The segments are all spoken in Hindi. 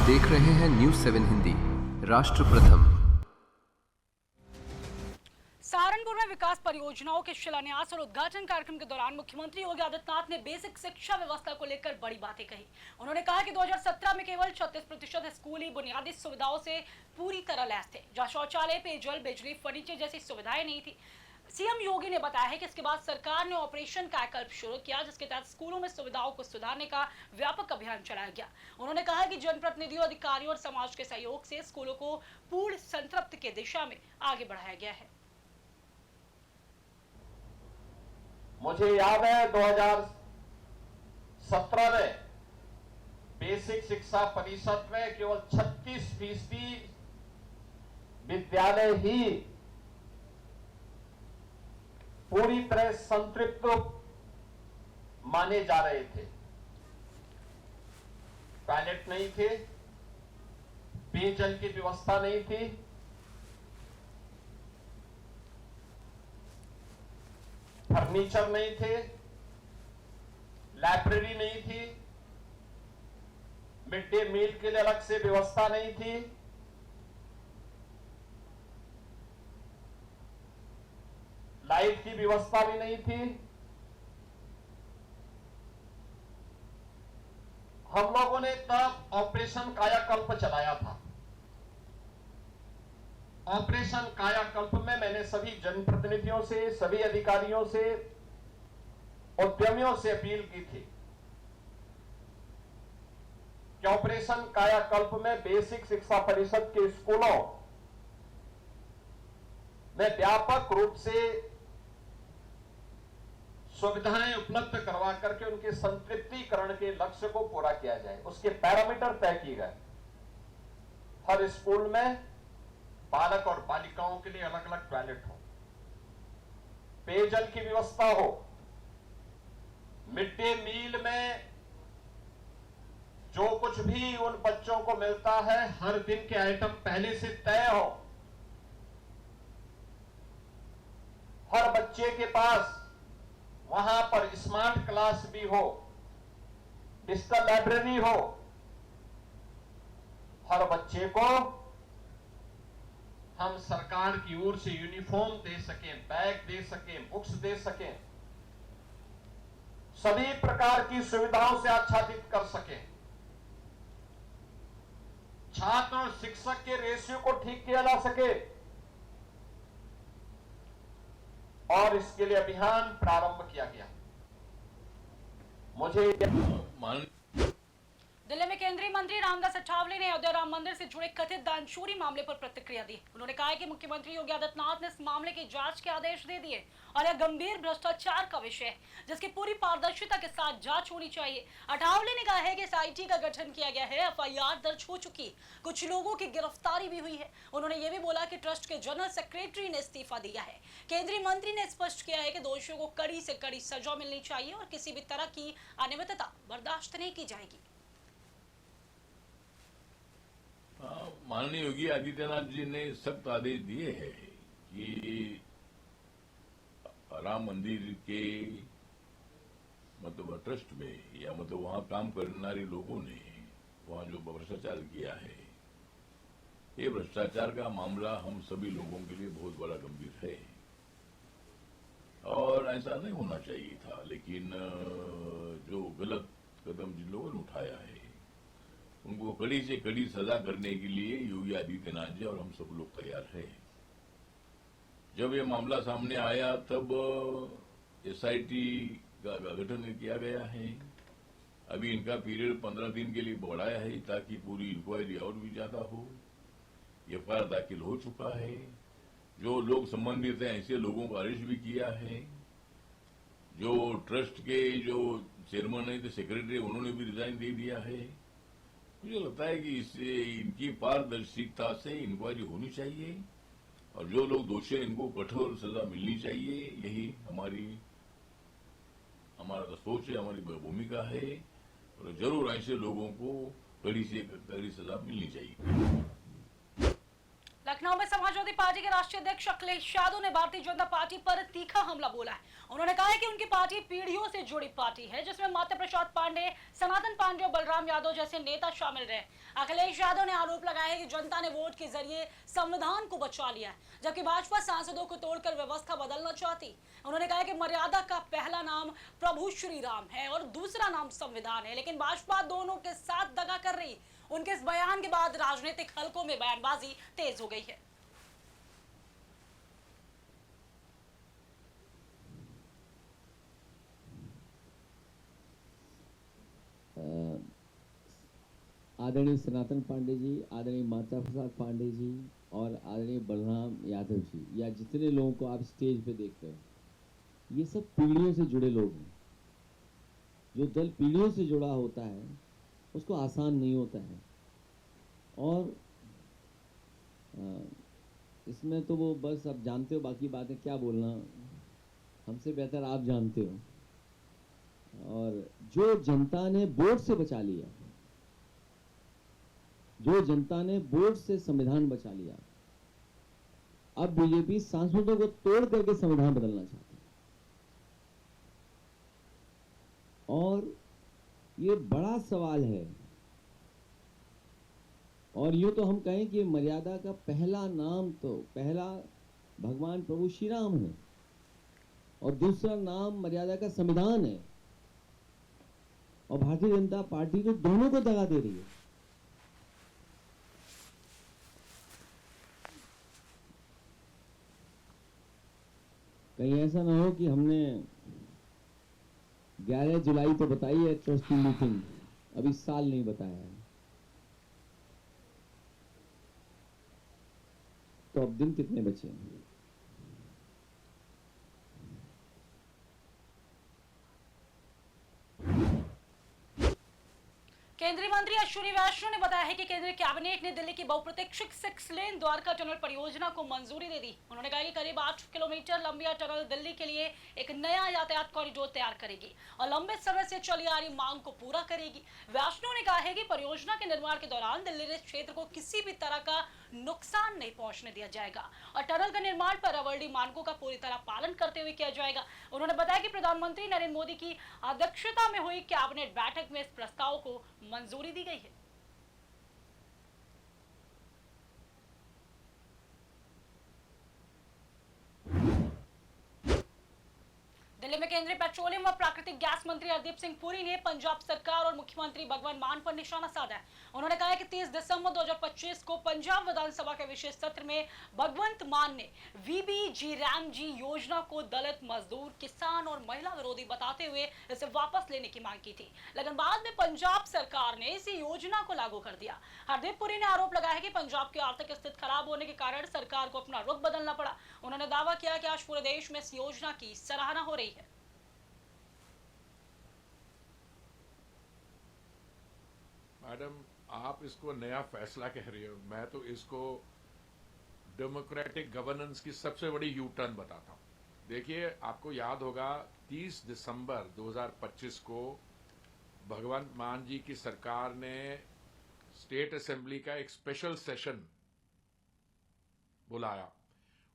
देख रहे हैं न्यूज़ 7 हिंदी, राष्ट्र प्रथम। सहारनपुर में विकास परियोजनाओं के शिलान्यास और उद्घाटन कार्यक्रम के दौरान मुख्यमंत्री योगी आदित्यनाथ ने बेसिक शिक्षा व्यवस्था को लेकर बड़ी बातें कही। उन्होंने कहा कि 2017 में केवल 36% स्कूली बुनियादी सुविधाओं से पूरी तरह लैस थे, जहां शौचालय, पेयजल, बिजली, फर्नीचर जैसी सुविधाएं नहीं थी। सीएम योगी ने बताया है कि इसके बाद सरकार ने ऑपरेशन कायाकल्प शुरू किया, जिसके तहत स्कूलों में सुविधाओं को सुधारने का व्यापक अभियान चलाया गया। उन्होंने कहा कि जनप्रतिनिधियों, अधिकारियों और समाज के सहयोग से स्कूलों को पूर्ण संतृप्ति की दिशा में आगे बढ़ाया गया है। मुझे याद है 2017 में बेसिक शिक्षा परिषद में केवल 36% विद्यालय ही पूरी तरह संतृप्त माने जा रहे थे। टॉयलेट नहीं थे, पेयजल की व्यवस्था नहीं थी, फर्नीचर नहीं थे, लाइब्रेरी नहीं थी, मिड डे मील के लिए अलग से व्यवस्था नहीं थी, लाइट की व्यवस्था भी नहीं थी। हम लोगों ने तब ऑपरेशन कायाकल्प चलाया था। ऑपरेशन कायाकल्प में मैंने सभी जनप्रतिनिधियों से, सभी अधिकारियों से, उद्यमियों से अपील की थी कि ऑपरेशन कायाकल्प में बेसिक शिक्षा परिषद के स्कूलों में व्यापक रूप से सुविधाएं उपलब्ध करवा करके उनके संतृप्तिकरण के लक्ष्य को पूरा किया जाए। उसके पैरामीटर तय किए गए। हर स्कूल में बालक और बालिकाओं के लिए अलग अलग टॉयलेट हो, पेयजल की व्यवस्था हो, मिड डे मील में जो कुछ भी उन बच्चों को मिलता है हर दिन के आइटम पहले से तय हो, हर बच्चे के पास वहां पर स्मार्ट क्लास भी हो, डिजिटल लाइब्रेरी हो, हर बच्चे को हम सरकार की ओर से यूनिफॉर्म दे सकें, बैग दे सकें, बुक्स दे सकें, सभी प्रकार की सुविधाओं से आच्छादित कर सकें, छात्र और शिक्षक के रेशियो को ठीक किया जा सके और इसके लिए अभियान प्रारंभ किया गया। मुझे दिल्ली में केंद्रीय मंत्री रामदास अठावले ने अयोध्या राम मंदिर से जुड़े कथित दानचोरी मामले पर प्रतिक्रिया दी। उन्होंने कहा कि मुख्यमंत्री योगी आदित्यनाथ ने इस मामले की जांच के आदेश दे दिए और यह गंभीर भ्रष्टाचार का विषय है, जिसकी पूरी पारदर्शिता के साथ जांच होनी चाहिए। अठावले ने कहा है कि एसआईटी का गठन किया गया है, एफआईआर दर्ज हो चुकी, कुछ लोगों की गिरफ्तारी भी हुई है। उन्होंने ये भी बोला कि ट्रस्ट के जनरल सेक्रेटरी ने इस्तीफा दिया है। केंद्रीय मंत्री ने स्पष्ट किया है कि दोषियों को कड़ी से कड़ी सजा मिलनी चाहिए और किसी भी तरह की अनियमितता बर्दाश्त नहीं की जाएगी। माननीय योगी आदित्यनाथ जी ने सख्त आदेश दिए हैं कि राम मंदिर के मतलब ट्रस्ट में या मतलब वहां काम करने लोगों ने वहां जो भ्रष्टाचार किया है, ये भ्रष्टाचार का मामला हम सभी लोगों के लिए बहुत बड़ा गंभीर है और ऐसा नहीं होना चाहिए था। लेकिन जो गलत कदम जिन लोगों ने उठाया है उनको कड़ी से कड़ी सजा करने के लिए योगी आदित्यनाथ जी और हम सब लोग तैयार हैं। जब ये मामला सामने आया तब एसआईटी का गठन किया गया है। अभी इनका पीरियड 15 दिन के लिए बढ़ाया है ताकि पूरी इंक्वायरी और भी ज्यादा हो। एफआईआर दाखिल हो चुका है। जो लोग संबंधित हैं ऐसे लोगों को अरेस्ट भी किया है। जो ट्रस्ट के जो चेयरमैन है, सेक्रेटरी, उन्होंने भी रिजाइन दे दिया है। मुझे लगता है कि इससे इनकी पारदर्शिता से इंक्वायरी होनी चाहिए और जो लोग दोषी हैं इनको कठोर सजा मिलनी चाहिए। यही हमारा सोच है, हमारी भूमिका है और जरूर ऐसे लोगों को कड़ी से कड़ी सजा मिलनी चाहिए। लखनऊ में समाजवादी विरोधी पार्टी के राष्ट्रीय अध्यक्ष अखिलेश यादव ने भारतीय जनता पार्टी पर तीखा हमला बोला है। उन्होंने कहा है कि उनकी पार्टी पीढ़ियों से जुड़ी पार्टी है, जिसमें माता प्रसाद पांडे, सनातन पांडे और बलराम यादव जैसे नेता शामिल रहे। अखिलेश यादव ने आरोप लगाया है कि जनता ने वोट के जरिए संविधान को बचा लिया है, जबकि भाजपा सांसदों को तोड़कर व्यवस्था बदलना चाहती। उन्होंने कहा कि मर्यादा का पहला नाम प्रभु श्री राम है और दूसरा नाम संविधान है, लेकिन भाजपा दोनों के साथ दगा कर रही। उनके इस बयान के बाद राजनीतिक हलकों में बयानबाजी तेज हो गई है। आदरणीय सनातन पांडे जी, आदरणीय माता प्रसाद पांडे जी और आदरणीय बलराम यादव जी, या जितने लोगों को आप स्टेज पे देखते हो, ये सब पीढ़ियों से जुड़े लोग हैं। जो दल पीढ़ियों से जुड़ा होता है उसको आसान नहीं होता है, और इसमें तो वो बस अब जानते हो, बाकी बातें क्या बोलना, हमसे बेहतर आप जानते हो। और जो जनता ने वोट से बचा लिया, जो जनता ने वोट से संविधान बचा लिया, अब बीजेपी सांसदों को तोड़ करके संविधान बदलना चाहती है। और ये बड़ा सवाल है, और यूँ तो हम कहें कि मर्यादा का पहला नाम तो पहला भगवान प्रभु श्री राम है और दूसरा नाम मर्यादा का संविधान है, और भारतीय जनता पार्टी तो दोनों को दगा दे रही है। कहीं ऐसा ना हो कि हमने 11 जुलाई तो बताई है ट्रस्टी मीटिंग, अभी साल नहीं बताया है, तो अब दिन कितने बचे हैं? केंद्रीय मंत्री अश्विनी वैष्णव ने बताया है कि केंद्रीय कैबिनेट ने दिल्ली की बहुप्रतीक्षित 6 लेन द्वारका टनल परियोजना को मंजूरी दे दी। उन्होंने कहा कि करीब 8 किलोमीटर लंबी टनल दिल्ली के लिए एक नया यातायात कॉरिडोर तैयार करेगी और लंबे समय से चली आ रही मांग को पूरा करेगी। वैष्णव ने कहा है कि परियोजना के निर्माण के दौरान दिल्ली क्षेत्र को किसी भी तरह का नुकसान नहीं पहुंचने दिया जाएगा और टनल का निर्माण पर्यावरणीय मानकों का पूरी तरह पालन करते हुए किया जाएगा। उन्होंने बताया कि प्रधानमंत्री नरेंद्र मोदी की अध्यक्षता में हुई कैबिनेट बैठक में इस प्रस्ताव को मंजूरी दी गई है। दिल्ली में केंद्रीय पेट्रोलियम व प्राकृतिक गैस मंत्री हरदीप सिंह पुरी ने पंजाब सरकार और मुख्यमंत्री भगवंत मान पर निशाना साधा है। उन्होंने कहा है कि 30 दिसंबर 2025 को पंजाब विधानसभा के विशेष सत्र में भगवंत मान ने वीबीजी रामजी योजना को दलित, मजदूर, किसान और महिला विरोधी बताते हुए इसे वापस लेने की मांग की थी, लेकिन बाद में पंजाब सरकार ने इसी योजना को लागू कर दिया। हरदीप पुरी ने आरोप लगाया कि पंजाब की आर्थिक स्थिति खराब होने के कारण सरकार को अपना रुख बदलना पड़ा। उन्होंने दावा किया कि आज पूरे देश में इस योजना की सराहना हो रही है। मैडम, आप इसको नया फैसला कह रही हो, मैं तो इसको डेमोक्रेटिक गवर्नेंस की सबसे बड़ी यू टर्न बताता हूं। देखिए, आपको याद होगा 30 दिसंबर 2025 को भगवंत मान जी की सरकार ने स्टेट असेंबली का एक स्पेशल सेशन बुलाया।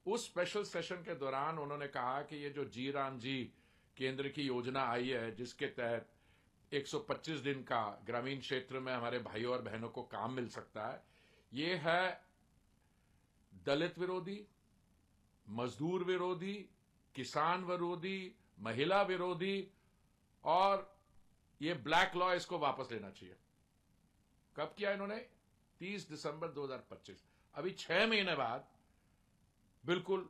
उस स्पेशल सेशन के दौरान उन्होंने कहा कि ये जो जी राम जी केंद्र की योजना आई है, जिसके तहत 125 दिन का ग्रामीण क्षेत्र में हमारे भाइयों और बहनों को काम मिल सकता है, ये है दलित विरोधी, मजदूर विरोधी, किसान विरोधी, महिला विरोधी, और ये ब्लैक लॉ, इसको वापस लेना चाहिए। कब किया इन्होंने? 30 दिसंबर 2025। अभी 6 महीने बाद बिल्कुल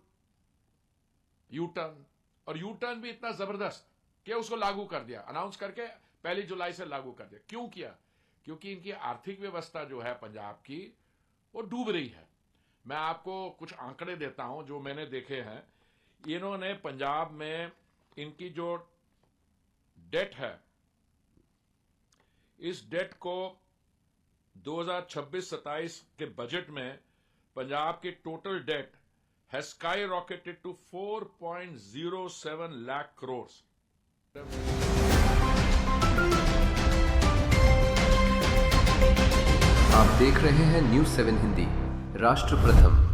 यू टर्न, और यू टर्न भी इतना जबरदस्त कि उसको लागू कर दिया, अनाउंस करके 1 जुलाई से लागू कर दिया। क्यों किया? क्योंकि इनकी आर्थिक व्यवस्था जो है पंजाब की, वो डूब रही है। मैं आपको कुछ आंकड़े देता हूं जो मैंने देखे हैं। इन्होंने पंजाब में इनकी जो डेट है, इस डेट को 2026-27 के बजट में पंजाब की total debt has skyrocketed to 4.07 lakh crore. आप देख रहे हैं न्यूज़ 7 हिंदी, राष्ट्र प्रथम।